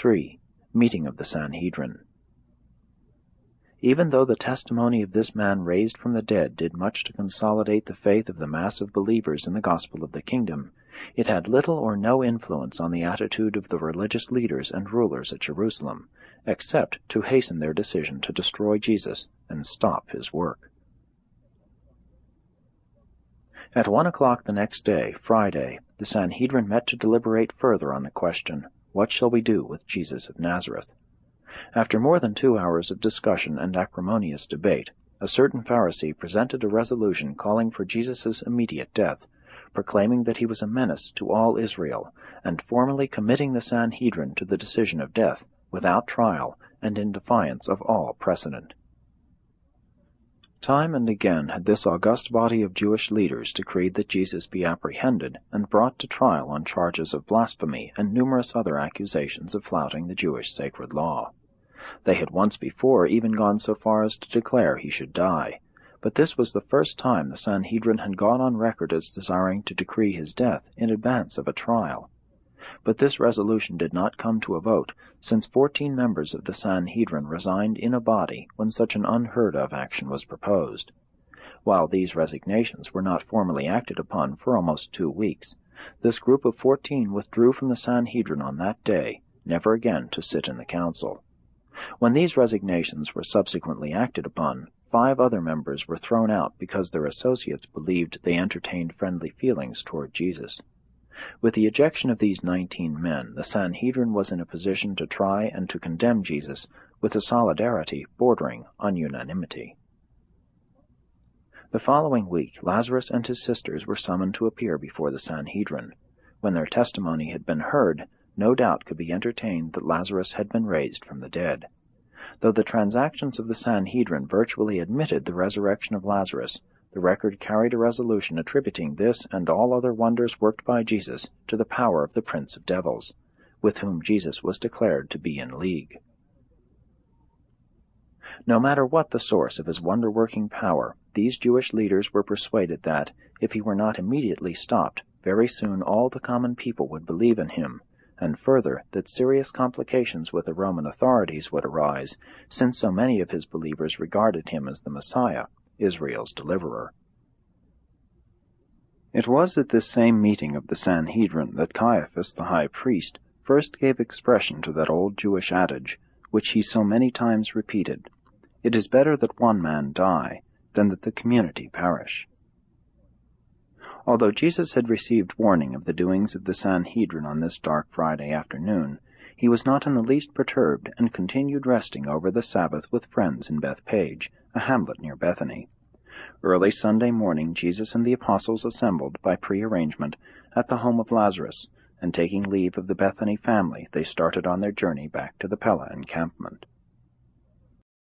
3. Meeting of the Sanhedrin. Even though the testimony of this man raised from the dead did much to consolidate the faith of the mass of believers in the gospel of the kingdom, it had little or no influence on the attitude of the religious leaders and rulers at Jerusalem, except to hasten their decision to destroy Jesus and stop his work. At 1 o'clock the next day, Friday, the Sanhedrin met to deliberate further on the question, "What shall we do with Jesus of Nazareth?" After more than 2 hours of discussion and acrimonious debate, a certain Pharisee presented a resolution calling for Jesus' immediate death, proclaiming that he was a menace to all Israel, and formally committing the Sanhedrin to the decision of death, without trial, and in defiance of all precedent. Time and again had this august body of Jewish leaders decreed that Jesus be apprehended and brought to trial on charges of blasphemy and numerous other accusations of flouting the Jewish sacred law. They had once before even gone so far as to declare he should die, but this was the first time the Sanhedrin had gone on record as desiring to decree his death in advance of a trial. But this resolution did not come to a vote, since 14 members of the Sanhedrin resigned in a body when such an unheard-of action was proposed. While these resignations were not formally acted upon for almost 2 weeks, this group of 14 withdrew from the Sanhedrin on that day, never again to sit in the council. When these resignations were subsequently acted upon, 5 other members were thrown out because their associates believed they entertained friendly feelings toward Jesus. With the ejection of these 19 men, the Sanhedrin was in a position to try and to condemn Jesus with a solidarity bordering on unanimity. The following week, Lazarus and his sisters were summoned to appear before the Sanhedrin. When their testimony had been heard, no doubt could be entertained that Lazarus had been raised from the dead. Though the transactions of the Sanhedrin virtually admitted the resurrection of Lazarus, the record carried a resolution attributing this and all other wonders worked by Jesus to the power of the prince of devils, with whom Jesus was declared to be in league. No matter what the source of his wonder-working power, these Jewish leaders were persuaded that, if he were not immediately stopped, very soon all the common people would believe in him, and further, that serious complications with the Roman authorities would arise, since so many of his believers regarded him as the Messiah, Israel's deliverer. It was at this same meeting of the Sanhedrin that Caiaphas the high priest first gave expression to that old Jewish adage, which he so many times repeated, "It is better that one man die, than that the community perish." Although Jesus had received warning of the doings of the Sanhedrin on this dark Friday afternoon, he was not in the least perturbed, and continued resting over the Sabbath with friends in Bethpage, a hamlet near Bethany. Early Sunday morning Jesus and the apostles assembled, by pre-arrangement, at the home of Lazarus, and taking leave of the Bethany family, they started on their journey back to the Pella encampment.